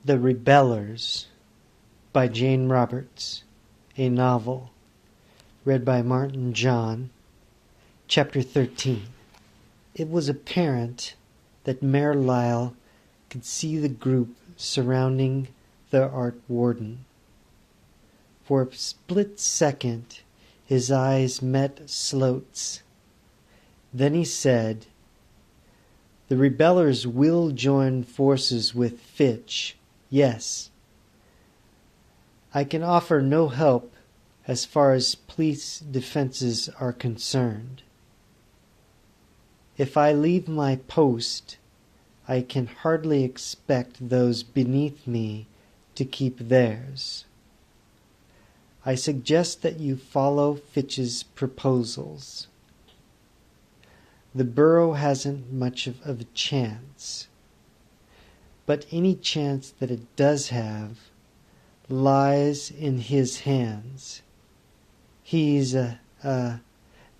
The Rebellers by Jane Roberts, a novel, read by Martin John, Chapter 13. It was apparent that Mayor Lyle could see the group surrounding the art warden. For a split second his eyes met Sloat's. Then he said, "The rebellers will join forces with Fitch. Yes. I can offer no help as far as police defenses are concerned. If I leave my post, I can hardly expect those beneath me to keep theirs. I suggest that you follow Fitch's proposals. The borough hasn't much of a chance, but any chance that it does have lies in his hands. He's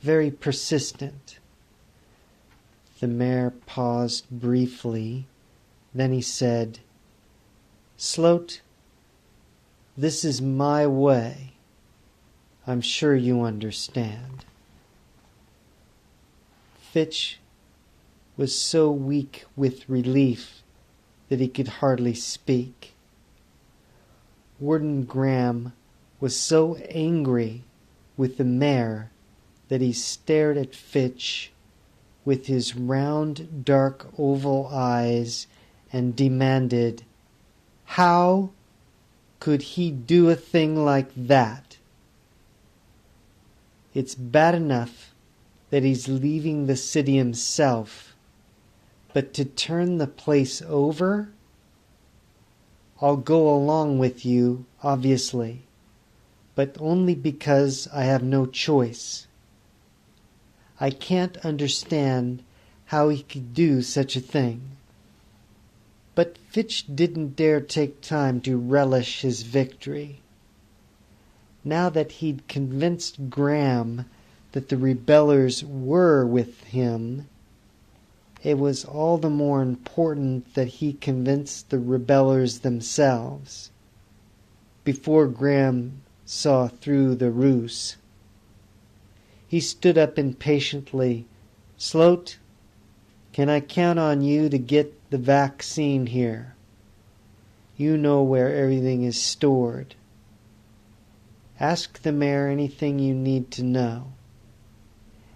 very persistent." The mayor paused briefly. Then he said, "Sloat, this is my way. I'm sure you understand." Fitch was so weak with relief that he could hardly speak. Warden Graham was so angry with the mayor that he stared at Fitch with his round, dark, oval eyes and demanded, "How could he do a thing like that? It's bad enough that he's leaving the city himself, but to turn the place over? I'll go along with you, obviously, but only because I have no choice. I can't understand how he could do such a thing." But Fitch didn't dare take time to relish his victory. Now that he'd convinced Graham that the rebellers were with him, it was all the more important that he convinced the rebellers themselves before Graham saw through the ruse. He stood up impatiently. "Sloat, can I count on you to get the vaccine here? You know where everything is stored. Ask the mayor anything you need to know.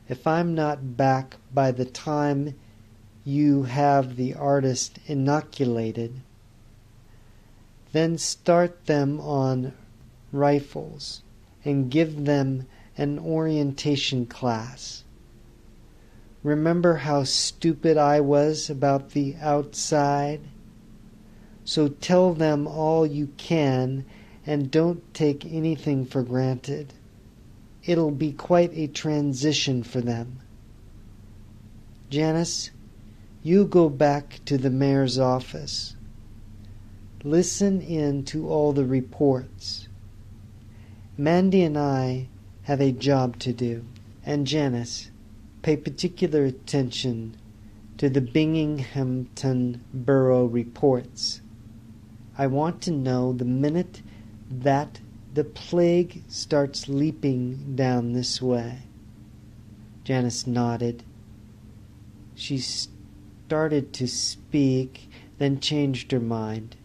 If I'm not back by the time you have the artist inoculated, then start them on rifles and give them an orientation class. Remember how stupid I was about the outside? So tell them all you can and don't take anything for granted. It'll be quite a transition for them. Janice, you go back to the mayor's office. Listen in to all the reports. Mandy and I have a job to do. And Janice, pay particular attention to the Binghamton Borough reports. I want to know the minute that the plague starts leaping down this way." Janice nodded. She started to speak, then changed her mind.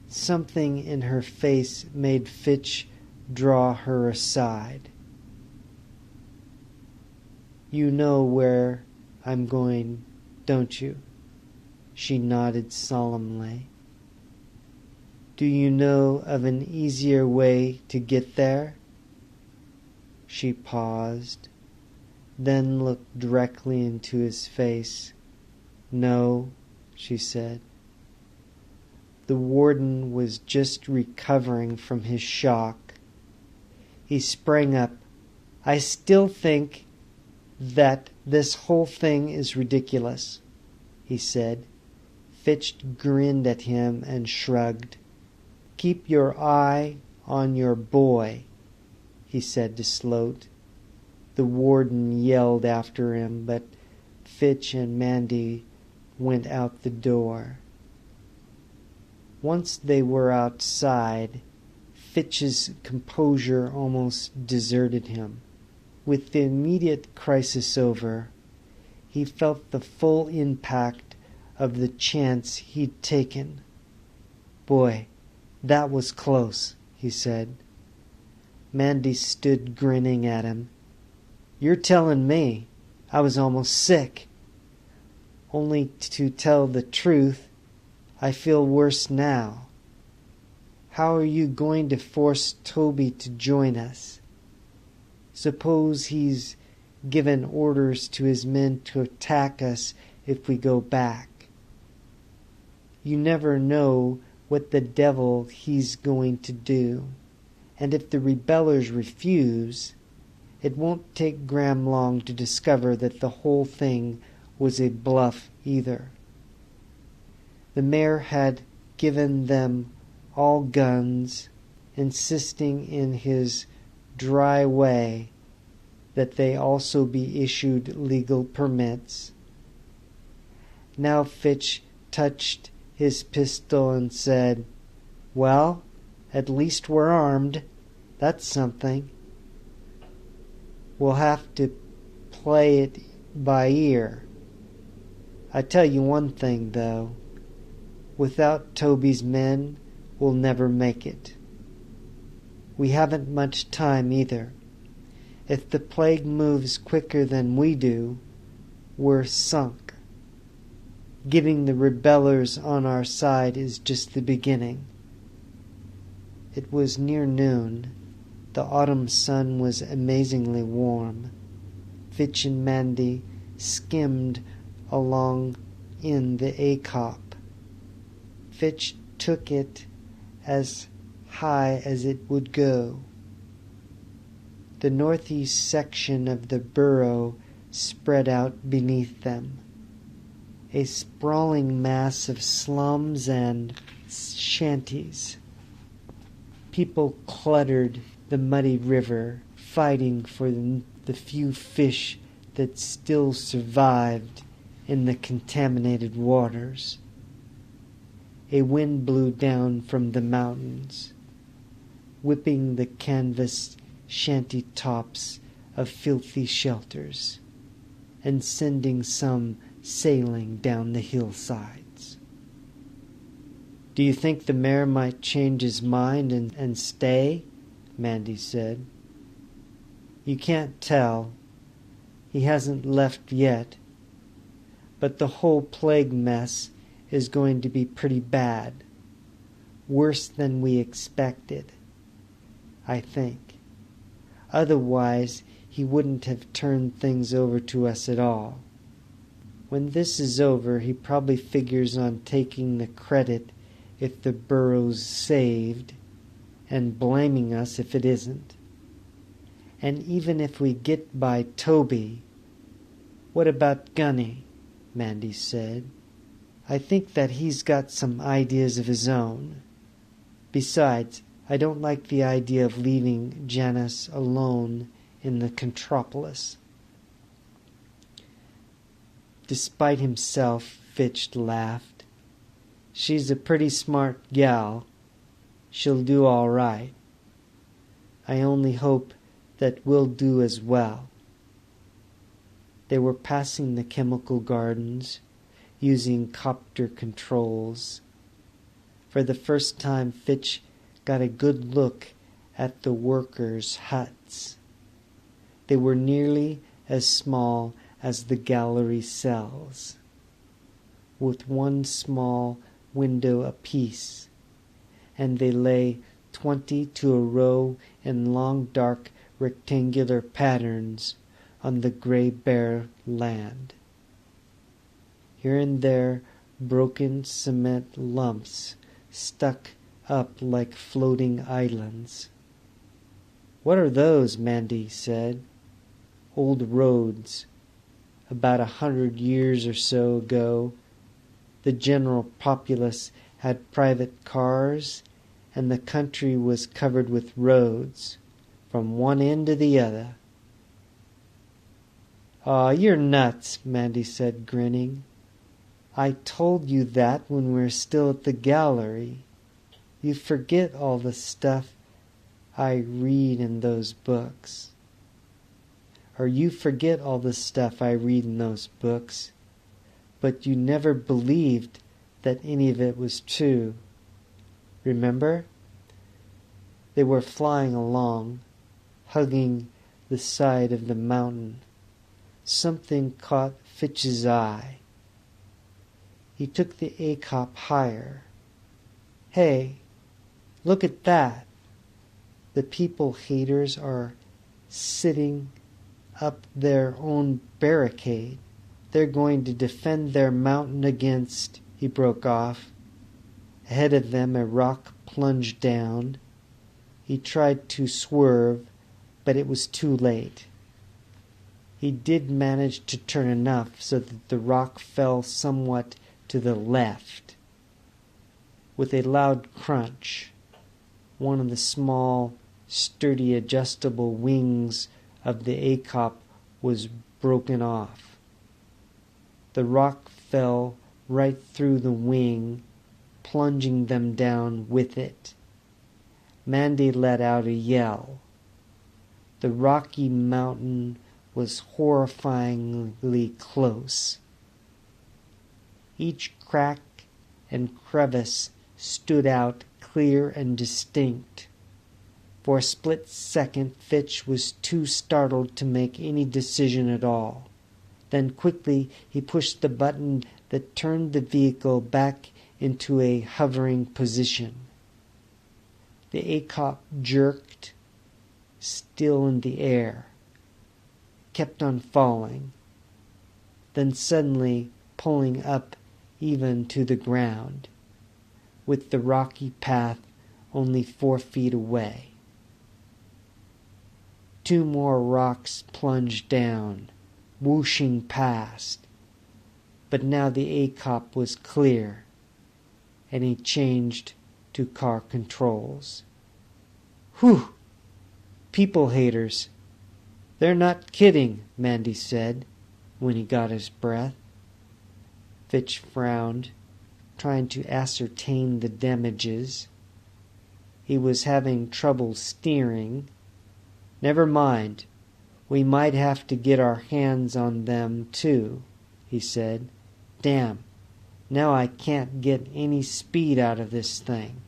Something in her face made Fitch draw her aside. "You know where I'm going, don't you?" She nodded solemnly. "Do you know of an easier way to get there?" She paused, then looked directly into his face. "No," she said. The warden was just recovering from his shock. He sprang up. "I still think that this whole thing is ridiculous," he said. Fitch grinned at him and shrugged. "Keep your eye on your boy," he said to Sloat. The warden yelled after him, but Fitch and Mandy went out the door. Once they were outside, Fitch's composure almost deserted him. With the immediate crisis over, he felt the full impact of the chance he'd taken. "Boy, that was close," he said. Mandy stood grinning at him. "You're telling me. I was almost sick. Only to tell the truth, I feel worse now. How are you going to force Toby to join us? Suppose he's given orders to his men to attack us if we go back. You never know what the devil he's going to do. And if the rebellers refuse, it won't take Graham long to discover that the whole thing was a bluff either." The mayor had given them all guns, insisting in his dry way that they also be issued legal permits. Now Fitch touched his pistol and said, "Well, at least we're armed. That's something. We'll have to play it by ear. I tell you one thing, though. Without Toby's men, we'll never make it. We haven't much time either. If the plague moves quicker than we do, we're sunk. Getting the rebellers on our side is just the beginning." It was near noon. The autumn sun was amazingly warm. Fitch and Mandy skimmed along in the Acop. Fitch took it as high as it would go. The northeast section of the borough spread out beneath them, a sprawling mass of slums and shanties. People cluttered the muddy river, fighting for the few fish that still survived in the contaminated waters. A wind blew down from the mountains, whipping the canvas shanty tops of filthy shelters, and sending some sailing down the hillsides. "Do you think the mayor might change his mind and stay?" Mandy said. "You can't tell. He hasn't left yet. But the whole plague mess is going to be pretty bad. Worse than we expected, I think. Otherwise, he wouldn't have turned things over to us at all. When this is over, he probably figures on taking the credit if the borough's saved, and blaming us if it isn't. And even if we get by Toby—" "What about Gunny?" Mandy said. "I think that he's got some ideas of his own. Besides, I don't like the idea of leaving Janice alone in the Contropolis." Despite himself, Fitch laughed. "She's a pretty smart gal. She'll do all right. I only hope that we'll do as well." They were passing the chemical gardens, using copter controls. For the first time, Fitch got a good look at the workers' huts. They were nearly as small as the gallery cells, with one small window apiece, and they lay 20 to a row in long dark rectangular patterns on the grey bare land. Here and there broken cement lumps stuck up like floating islands. "What are those?" Mandy said. "Old roads. About 100 years or so ago, the general populace had private cars, and the country was covered with roads, from one end to the other." "Aw, you're nuts," Mandy said, grinning. "I told you that when we were still at the gallery. You forget all the stuff I read in those books. Or you forget all the stuff I read in those books, but you never believed that any of it was true. Remember? They were flying along, hugging the side of the mountain. Something caught Fitch's eye. He took the ACOP higher. Hey, look at that. The people haters are sitting up their own barricade. They're going to defend their mountain against... He broke off. Ahead of them a rock plunged down. He tried to swerve, but it was too late. He did manage to turn enough so that the rock fell somewhat to the left. With a loud crunch, one of the small, sturdy, adjustable wings of the ACOP was broken off. The rock fell right through the wing, plunging them down with it. Mandy let out a yell. The rocky mountain was horrifyingly close. Each crack and crevice stood out clear and distinct. For a split second, Fitch was too startled to make any decision at all. Then quickly he pushed the button that turned the vehicle back into a hovering position. The ACOP jerked, still in the air, kept on falling, then suddenly pulling up even to the ground, with the rocky path only 4 feet away. 2 more rocks plunged down, whooshing past, but now the ACOP was clear, and he changed to car controls. Whew! People haters. They're not kidding, Mandy said, when he got his breath. Fitch frowned, trying to ascertain the damages. He was having trouble steering. Never mind. We might have to get our hands on them, too, he said. Damn, now I can't get any speed out of this thing.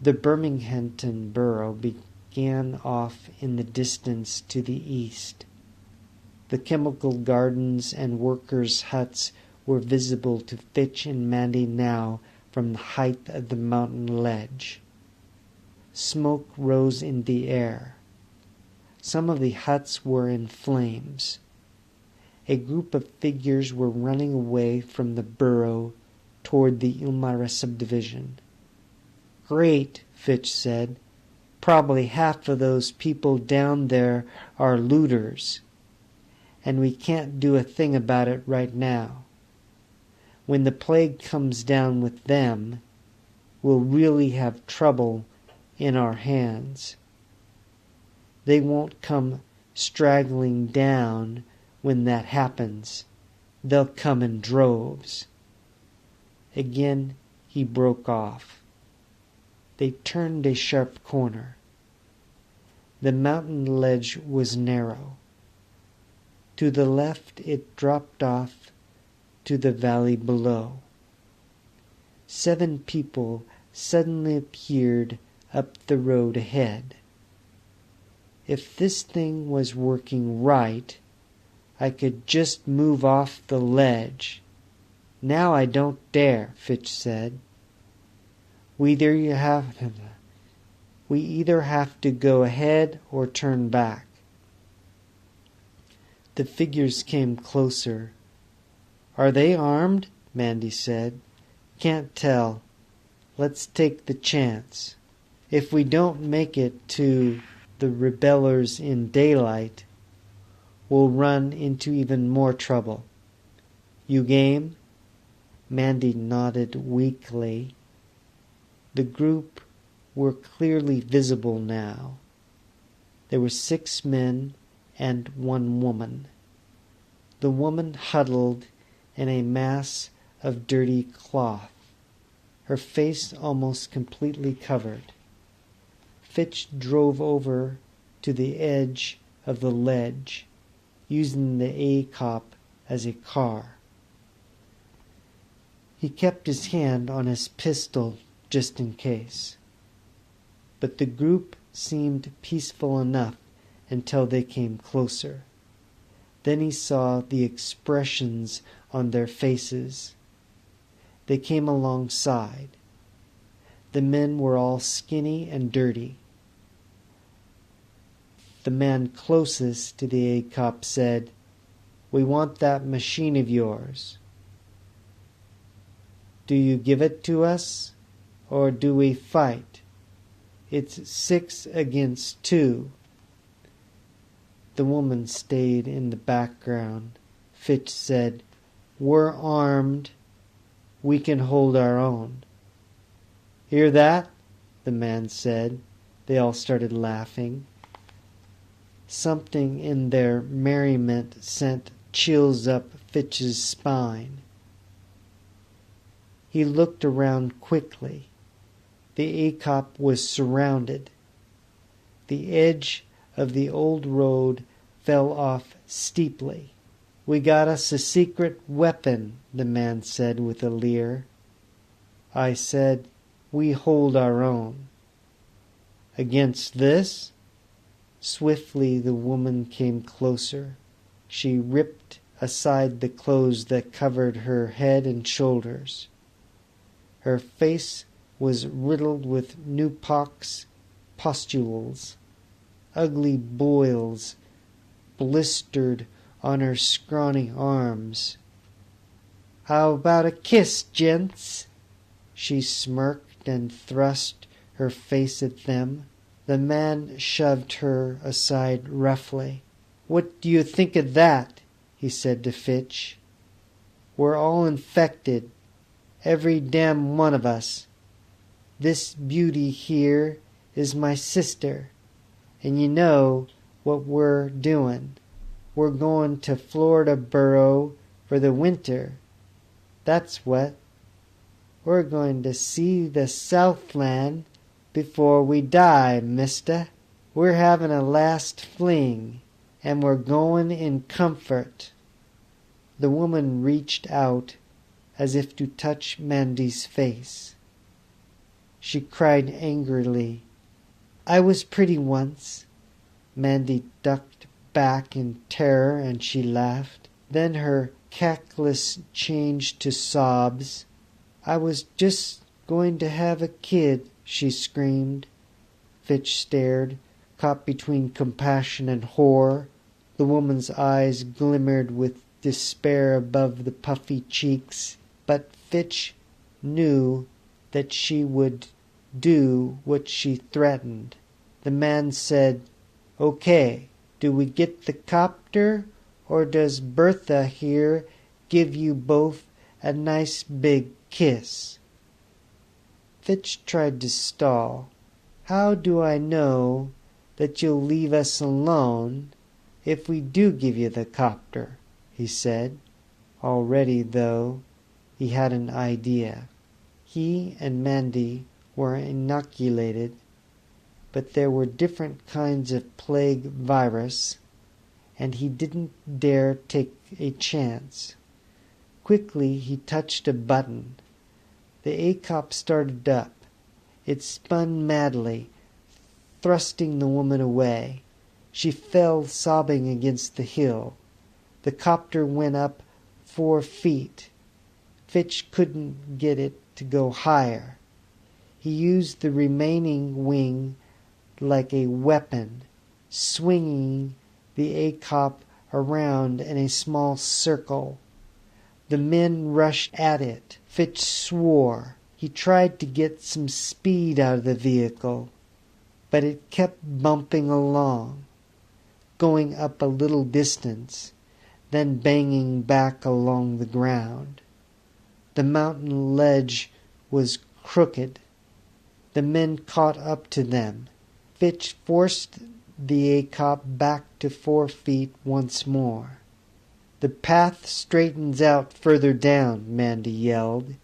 The Birminghamton Borough began off in the distance to the east. The chemical gardens and workers' huts were visible to Fitch and Mandy now from the height of the mountain ledge. Smoke rose in the air. Some of the huts were in flames. A group of figures were running away from the borough toward the Ilmara subdivision. Great, Fitch said. Probably half of those people down there are looters, and we can't do a thing about it right now. When the plague comes down with them, we'll really have trouble in our hands. They won't come straggling down when that happens. They'll come in droves. Again he broke off. They turned a sharp corner. The mountain ledge was narrow. To the left it dropped off to the valley below. 7 people suddenly appeared up the road ahead. If this thing was working right, I could just move off the ledge. Now I don't dare, Fitch said. We either have to go ahead or turn back. The figures came closer. Are they armed? Mandy said. Can't tell. Let's take the chance. If we don't make it to the rebellers in daylight, we'll run into even more trouble. You game? Mandy nodded weakly. The group were clearly visible now. There were 6 men and 1 woman. The woman huddled in a mass of dirty cloth. her face almost completely covered. Fitch drove over to the edge of the ledge, using the A-cop as a car. He kept his hand on his pistol just in case. But the group seemed peaceful enough until they came closer. Then he saw the expressions on their faces. They came alongside. The men were all skinny and dirty. The man closest to the A-cop said, "We want that machine of yours. Do you give it to us, or do we fight? It's 6 against 2. The woman stayed in the background. Fitch said, "We're armed. We can hold our own." "Hear that?" the man said. They all started laughing. Something in their merriment sent chills up Fitch's spine. He looked around quickly. The A-cop was surrounded. The edge of the old road fell off steeply. "We got us a secret weapon," the man said with a leer. I said, "We hold our own." "Against this?" Swiftly the woman came closer. She ripped aside the clothes that covered her head and shoulders. Her face was riddled with new pox pustules. Ugly boils blistered on her scrawny arms. "How about a kiss, gents?" She smirked and thrust her face at them. The man shoved her aside roughly. "What do you think of that?" he said to Fitch. "We're all infected, every damn one of us. This beauty here is my sister, and you know what we're doing. We're going to Florida Borough for the winter. That's what. We're going to see the Southland before we die, mister. We're having a last fling, and we're going in comfort." The woman reached out as if to touch Mandy's face. She cried angrily, "I was pretty once." Mandy ducked back in terror and she laughed. Then her cackles changed to sobs. "I was just going to have a kid," she screamed. Fitch stared, caught between compassion and horror. The woman's eyes glimmered with despair above the puffy cheeks, but Fitch knew that she would do what she threatened. The man said, "Okay, do we get the copter, or does Bertha here give you both a nice big kiss?" Fitch tried to stall. "How do I know that you'll leave us alone if we do give you the copter?" he said. Already, though, he had an idea. He and Mandy were inoculated, but there were different kinds of plague virus, and he didn't dare take a chance. Quickly he touched a button. The A-cop started up. It spun madly, thrusting the woman away. She fell sobbing against the hill. The copter went up 4 feet. Fitch couldn't get it to go higher. He used the remaining wing like a weapon, swinging the A-cop around in a small circle. The men rushed at it. Fitch swore. He tried to get some speed out of the vehicle, but it kept bumping along, going up a little distance, then banging back along the ground. The mountain ledge was crooked. The men caught up to them. Fitch forced the A-cop back to 4 feet once more. "The path straightens out further down," Mandy yelled.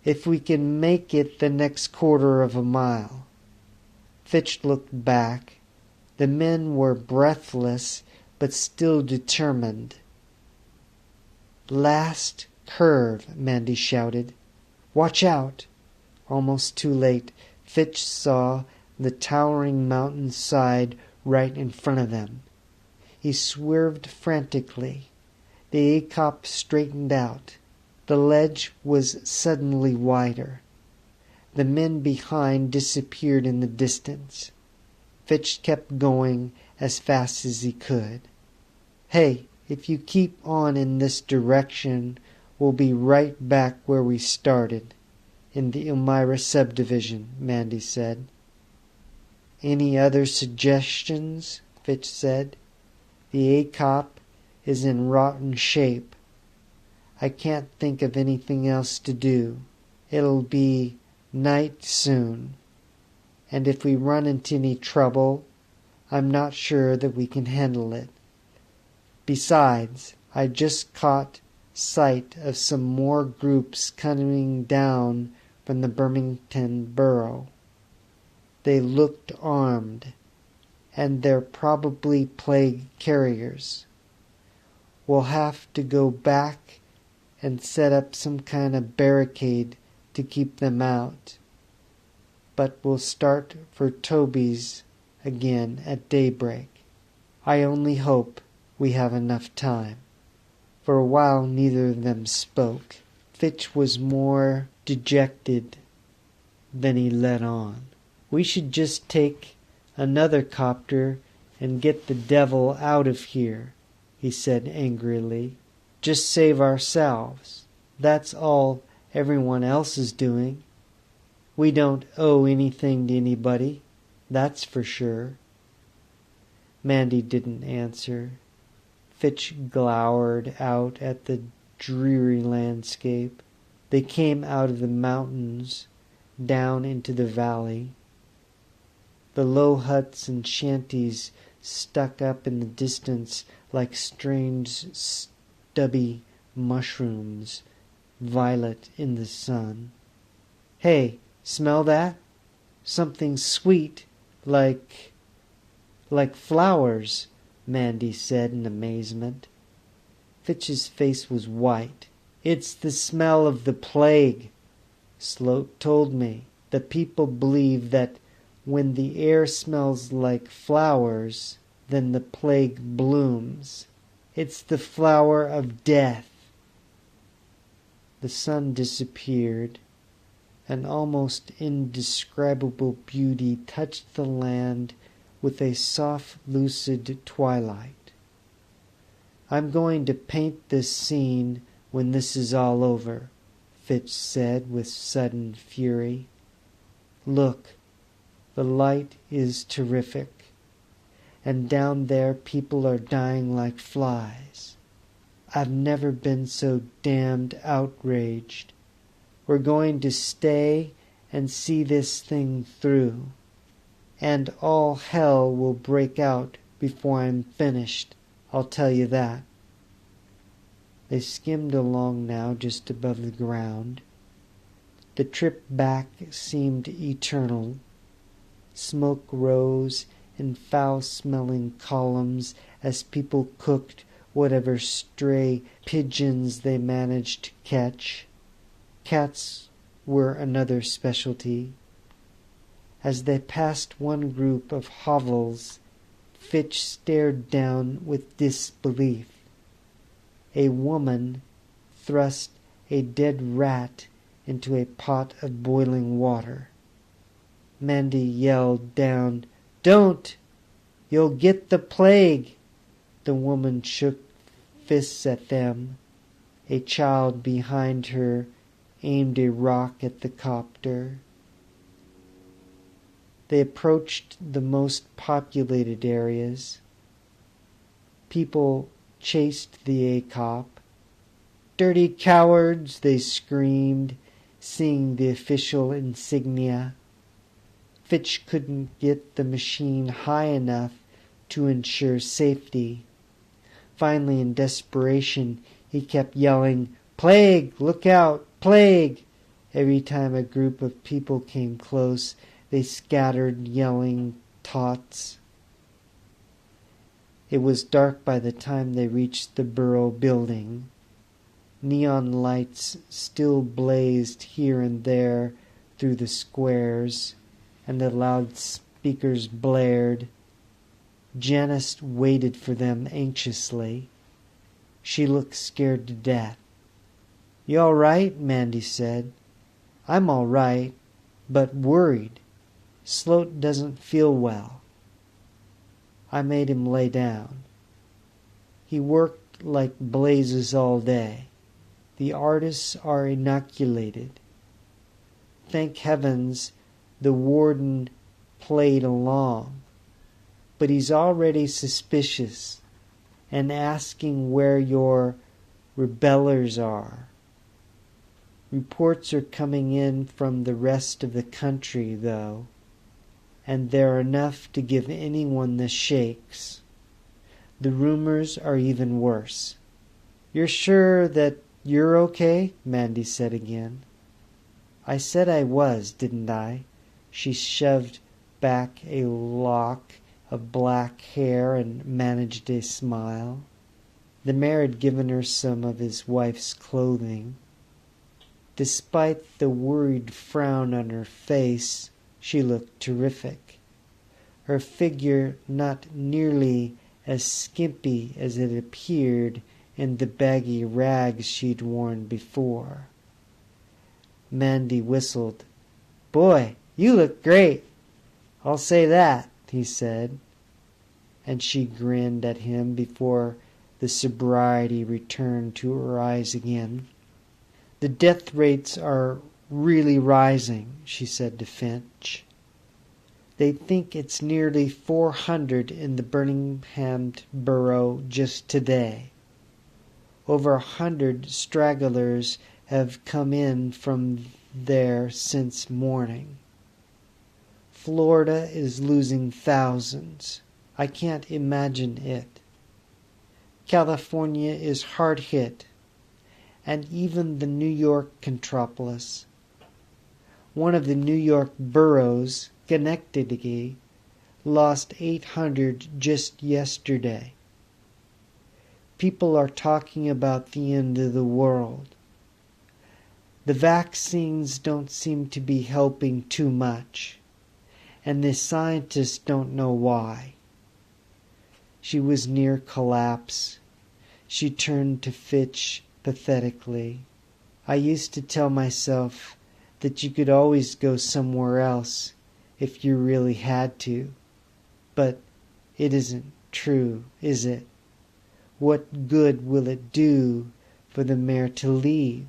if we can make it the next quarter of a mile." Fitch looked back. The men were breathless, but still determined. "Last curve," Mandy shouted. "Watch out!" Almost too late, Fitch saw the towering mountain side right in front of them. He swerved frantically. The ACOP straightened out. The ledge was suddenly wider. The men behind disappeared in the distance. Fitch kept going as fast as he could. "Hey, if you keep on in this direction, we'll be right back where we started, in the Elmira subdivision," Mandy said. "Any other suggestions?" Fitch said. "The ACOP is in rotten shape. I can't think of anything else to do. It'll be night soon, and if we run into any trouble, I'm not sure that we can handle it. Besides, I just caught sight of some more groups coming down from the Birmingham Borough. They looked armed, and they're probably plague carriers. We'll have to go back and set up some kind of barricade to keep them out. But we'll start for Toby's again at daybreak. I only hope we have enough time." For a while neither of them spoke. Fitch was more dejected than he let on. "We should just take another copter and get the devil out of here," he said angrily. "Just save ourselves. That's all everyone else is doing. We don't owe anything to anybody, that's for sure." Mandy didn't answer. Fitch glowered out at the dreary landscape. They came out of the mountains, down into the valley. The low huts and shanties stuck up in the distance like strange stubby mushrooms, violet in the sun. "Hey, smell that? Something sweet, like flowers," Mandy said in amazement. Fitch's face was white. "It's the smell of the plague. Sloat told me. The people believe that when the air smells like flowers, then the plague blooms. It's the flower of death." The sun disappeared. An almost indescribable beauty touched the land with a soft, lucid twilight. "I'm going to paint this scene when this is all over," Fitch said with sudden fury. "Look, the light is terrific, and down there people are dying like flies. I've never been so damned outraged. We're going to stay and see this thing through, and all hell will break out before I'm finished, I'll tell you that." They skimmed along now just above the ground. The trip back seemed eternal. Smoke rose in foul-smelling columns as people cooked whatever stray pigeons they managed to catch. Cats were another specialty. As they passed one group of hovels, Fitch stared down with disbelief. A woman thrust a dead rat into a pot of boiling water. Mandy yelled down, "Don't! You'll get the plague!" The woman shook fists at them. A child behind her aimed a rock at the copter. They approached the most populated areas. People chased the ACOP. "Dirty cowards!" they screamed, seeing the official insignia. Fitch couldn't get the machine high enough to ensure safety. Finally, in desperation, he kept yelling, "Plague! Look out! Plague!" Every time a group of people came close, they scattered, yelling taunts. It was dark by the time they reached the borough building. Neon lights still blazed here and there through the squares, and the loudspeakers blared. Janice waited for them anxiously. She looked scared to death. "You all right?" Mandy said. "I'm all right, but worried. Sloat doesn't feel well." I made him lay down. He worked like blazes all day. The artists are inoculated. Thank heavens the warden played along. But he's already suspicious and asking where your rebellers are. Reports are coming in from the rest of the country, though, and they're enough to give anyone the shakes. The rumors are even worse. "You're sure that you're okay?" Mandy said again. "I said I was, didn't I?" She shoved back a lock of black hair and managed a smile. The mayor had given her some of his wife's clothing. Despite the worried frown on her face, she looked terrific. Her figure not nearly as skimpy as it appeared in the baggy rags she'd worn before. Mandy whistled. "Boy, you look great. I'll say that," he said, and she grinned at him before the sobriety returned to her eyes again. "The death rates are really rising," she said to Finch. "They think it's nearly 400 in the Birmingham borough just today. Over 100 stragglers have come in from there since morning. Florida is losing thousands. I can't imagine it. California is hard hit, and even the New York metropolis. One of the New York boroughs, Schenectady, lost 800 just yesterday. People are talking about the end of the world. The vaccines don't seem to be helping too much, and the scientists don't know why." She was near collapse. She turned to Fitch pathetically. "I used to tell myself that you could always go somewhere else if you really had to. But it isn't true, is it? What good will it do for the mayor to leave?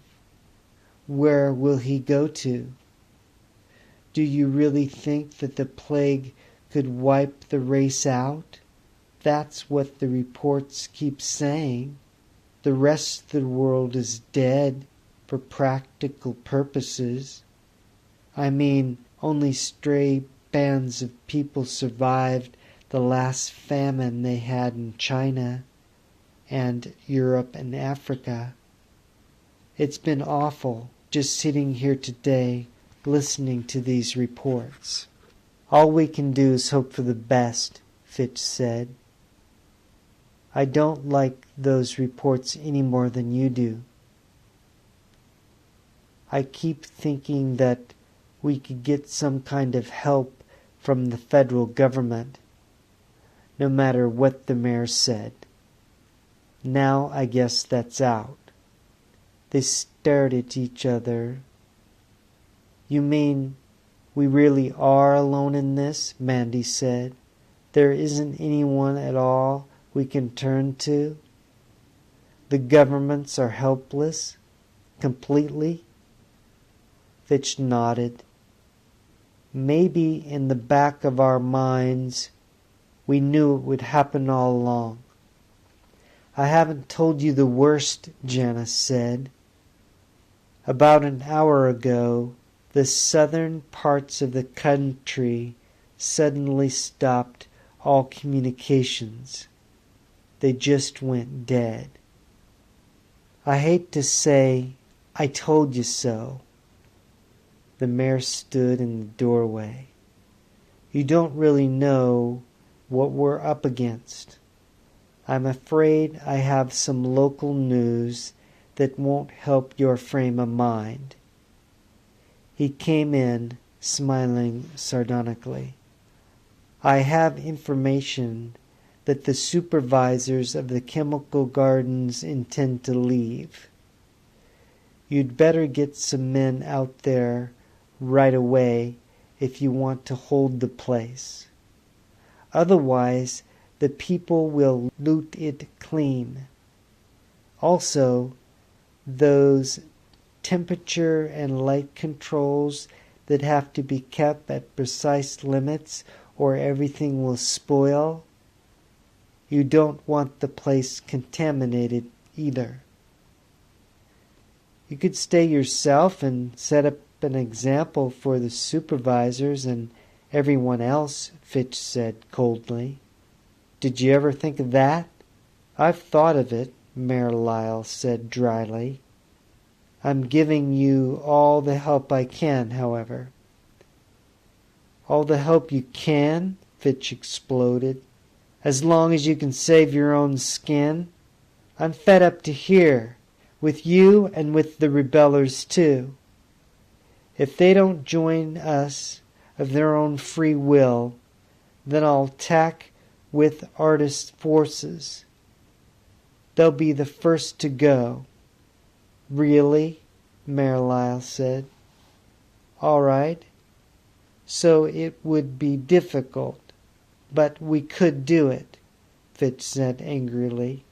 Where will he go to? Do you really think that the plague could wipe the race out? That's what the reports keep saying. The rest of the world is dead for practical purposes. I mean, only stray bands of people survived the last famine they had in China and Europe and Africa. It's been awful just sitting here today listening to these reports." "All we can do is hope for the best," Fitch said. "I don't like those reports any more than you do. I keep thinking that we could get some kind of help from the federal government, no matter what the mayor said. Now I guess that's out." They stared at each other. "You mean we really are alone in this?" Mandy said. "There isn't anyone at all we can turn to? The governments are helpless, completely?" Fitch nodded. "Maybe in the back of our minds we knew it would happen all along." "I haven't told you the worst," Janice said. "About an hour ago, the southern parts of the country suddenly stopped all communications. They just went dead. I hate to say I told you so, The mayor stood in the doorway. You don't really know what we're up against. I'm afraid I have some local news that won't help your frame of mind. He came in, smiling sardonically. I have information that the supervisors of the chemical gardens intend to leave. You'd better get some men out there right away if you want to hold the place. Otherwise, the people will loot it clean. Also, those temperature and light controls that have to be kept at precise limits or everything will spoil. You don't want the place contaminated either. You could stay yourself and set up an example for the supervisors and everyone else, Fitch said coldly. Did you ever think of that? I've thought of it, Mayor Lyle said dryly. I'm giving you all the help I can, however. All the help you can? Fitch exploded. As long as you can save your own skin? I'm fed up to here, with you and with the rebellers too. If they don't join us of their own free will, then I'll attack with artist forces. They'll be the first to go. Really? Mayor Lyle said. All right. So it would be difficult, but we could do it, Fitch said angrily.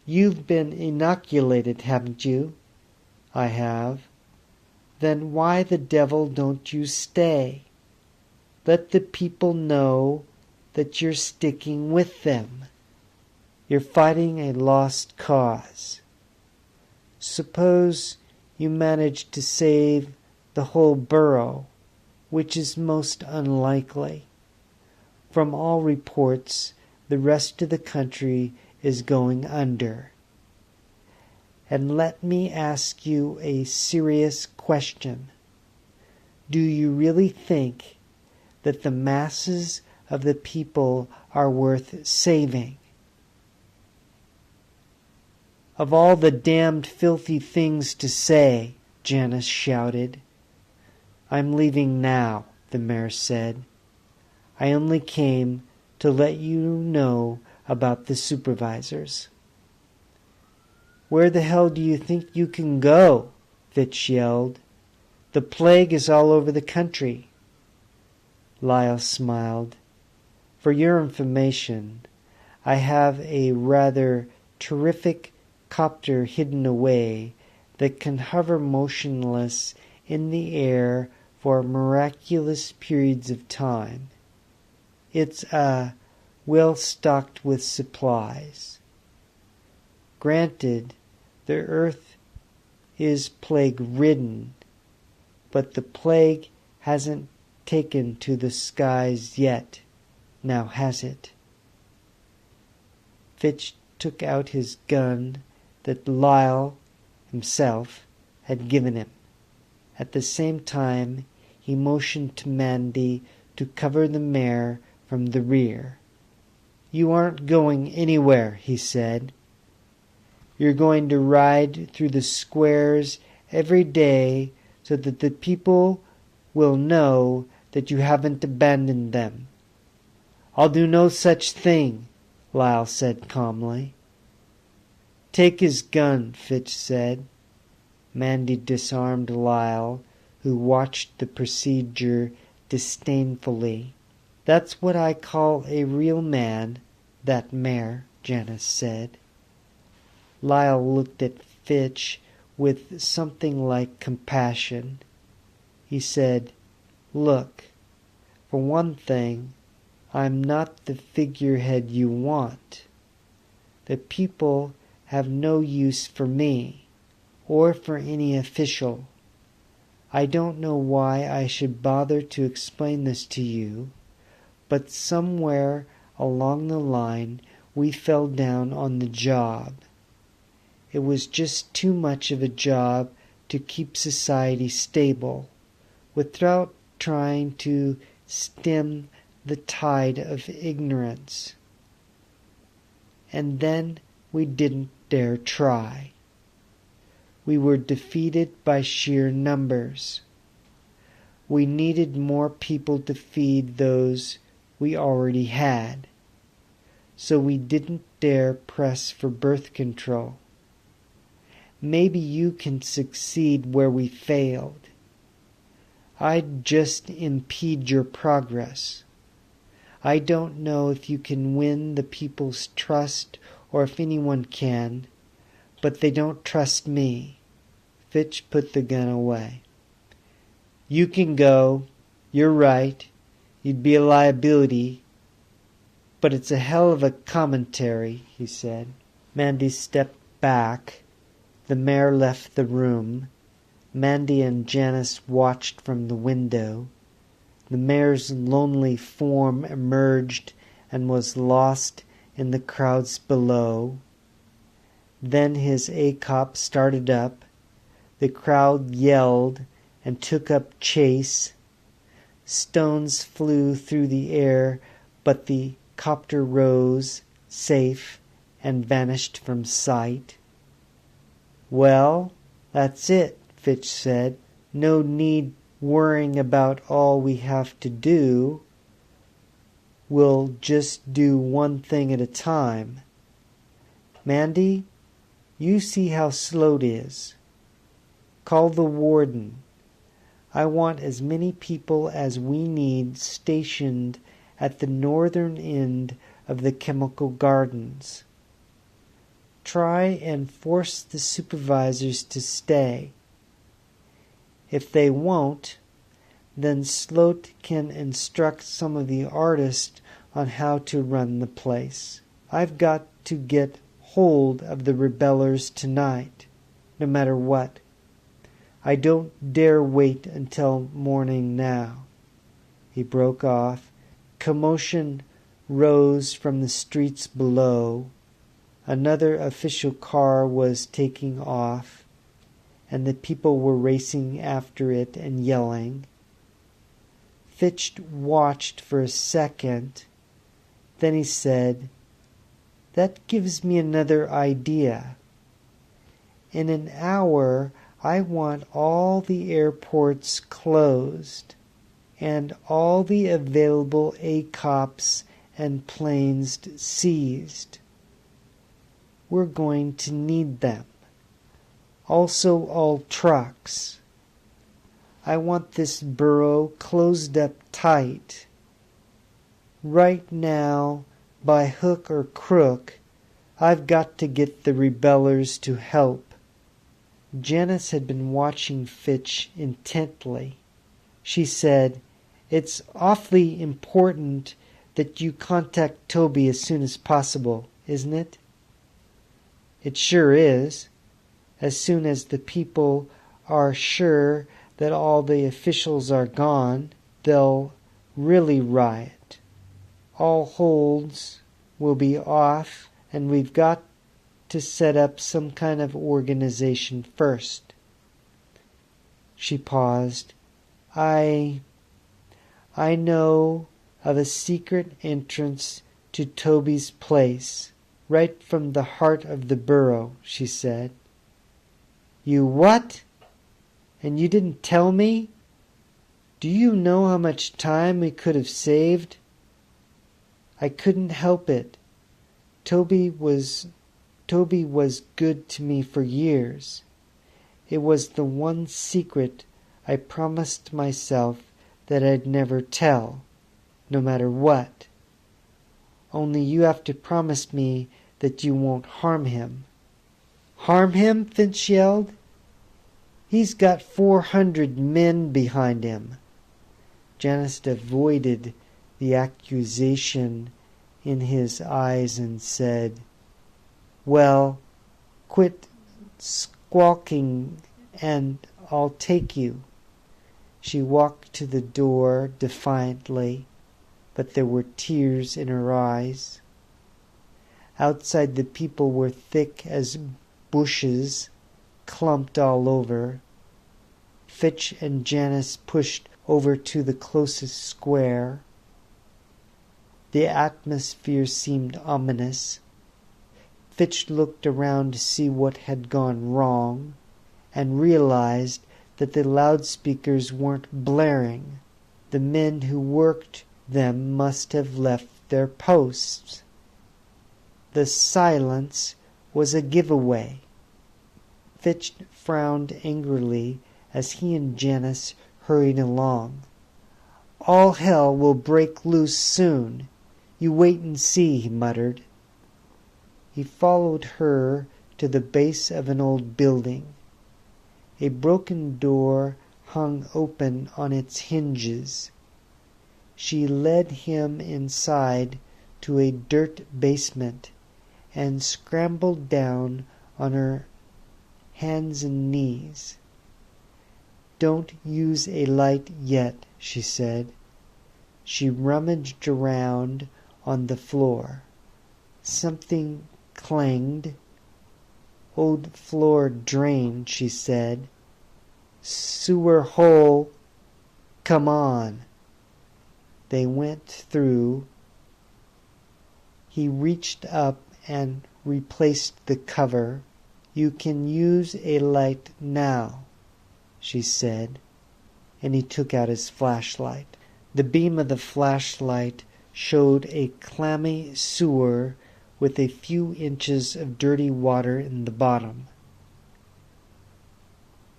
You've been inoculated, haven't you? I have. Then why the devil don't you stay? Let the people know that you're sticking with them. You're fighting a lost cause. Suppose you manage to save the whole borough, which is most unlikely. From all reports, the rest of the country is going under. And let me ask you a serious question. Do you really think that the masses of the people are worth saving? Of all the damned filthy things to say, Janice shouted. I'm leaving now, the mayor said. I only came to let you know about the supervisors. Where the hell do you think you can go? Fitch yelled. The plague is all over the country. Lyle smiled. For your information, I have a rather terrific copter hidden away that can hover motionless in the air for miraculous periods of time. It's well stocked with supplies. Granted, the earth is plague-ridden, but the plague hasn't taken to the skies yet, now has it? Fitch took out his gun that Lyle himself had given him. At the same time, he motioned to Mandy to cover the mare from the rear. You aren't going anywhere, he said. You're going to ride through the squares every day so that the people will know that you haven't abandoned them. I'll do no such thing, Lyle said calmly. Take his gun, Fitch said. Mandy disarmed Lyle, who watched the procedure disdainfully. That's what I call a real man, that mare, Janice said. Lyle looked at Fitch with something like compassion. He said, Look, for one thing, I'm not the figurehead you want. The people have no use for me, or for any official. I don't know why I should bother to explain this to you, but somewhere along the line we fell down on the job. It was just too much of a job to keep society stable, without trying to stem the tide of ignorance. And then we didn't dare try. We were defeated by sheer numbers. We needed more people to feed those we already had, so we didn't dare press for birth control. Maybe you can succeed where we failed. I'd just impede your progress. I don't know if you can win the people's trust or if anyone can, but they don't trust me. Fitch put the gun away. You can go. You're right. You'd be a liability. But it's a hell of a commentary, he said. Mandy stepped back. The mayor left the room. Mandy and Janice watched from the window. The mayor's lonely form emerged and was lost in the crowds below. Then his ACOP started up. The crowd yelled and took up chase. Stones flew through the air, but the copter rose, safe, and vanished from sight. Well, that's it, Fitch said. No need worrying about all we have to do. We'll just do one thing at a time. Mandy, you see how slow it is. Call the warden. I want as many people as we need stationed at the northern end of the chemical gardens. Try and force the supervisors to stay. If they won't, then Sloat can instruct some of the artists on how to run the place. I've got to get hold of the rebellers tonight, no matter what. I don't dare wait until morning now. He broke off. Commotion rose from the streets below. Another official car was taking off, and the people were racing after it and yelling. Fitch watched for a second. Then he said, "That gives me another idea. In an hour, I want all the airports closed and all the available ACOPs and planes seized. We're going to need them. Also all trucks. I want this borough closed up tight. Right now, by hook or crook, I've got to get the rebellers to help." Janice had been watching Fitch intently. She said, "It's awfully important that you contact Toby as soon as possible, isn't it?" "It sure is. As soon as the people are sure that all the officials are gone, they'll really riot. All holds will be off, and we've got to set up some kind of organization first." She paused. I know of a secret entrance to Toby's place, right from the heart of the borough," she said. "You what? And you didn't tell me? Do you know how much time we could have saved?" "I couldn't help it. Toby was good to me for years. It was the one secret I promised myself that I'd never tell, no matter what. Only you have to promise me that you won't harm him." "Harm him?" Finch yelled. "He's got 400 men behind him." Janice avoided the accusation in his eyes and said, "Well, quit squawking and I'll take you." She walked to the door defiantly, but there were tears in her eyes. Outside, the people were thick as bushes, clumped all over. Fitch and Janice pushed over to the closest square. The atmosphere seemed ominous. Fitch looked around to see what had gone wrong and realized that the loudspeakers weren't blaring. The men who worked them must have left their posts. The silence was a giveaway. Fitch frowned angrily as he and Janice hurried along. "All hell will break loose soon. You wait and see," he muttered. He followed her to the base of an old building. A broken door hung open on its hinges. She led him inside to a dirt basement and scrambled down on her hands and knees. "Don't use a light yet," she said. She rummaged around on the floor. Something clanged. "Old floor drain," she said. "Sewer hole. Come on." They went through. He reached up and replaced the cover. "You can use a light now," she said, and he took out his flashlight. The beam of the flashlight showed a clammy sewer with a few inches of dirty water in the bottom.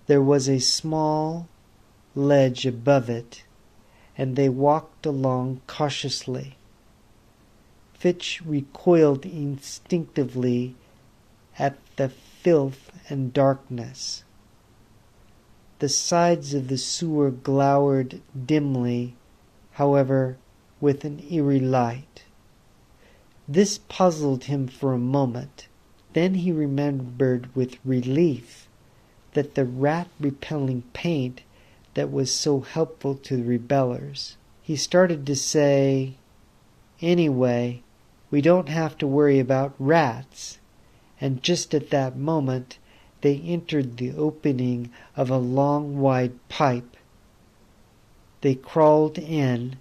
There was a small ledge above it, and they walked along cautiously. Fitch recoiled instinctively at the filth and darkness. The sides of the sewer glowered dimly, however, with an eerie light. This puzzled him for a moment. Then he remembered with relief that the rat-repelling paint that was so helpful to the rebellers. He started to say, "Anyway, we don't have to worry about rats," and just at that moment they entered the opening of a long, wide pipe. They crawled in,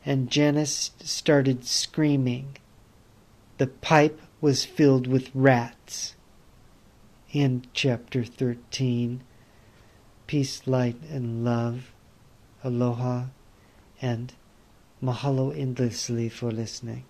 and Janice started screaming. The pipe was filled with rats. End chapter 13. Peace, light, and love. Aloha, and mahalo endlessly for listening.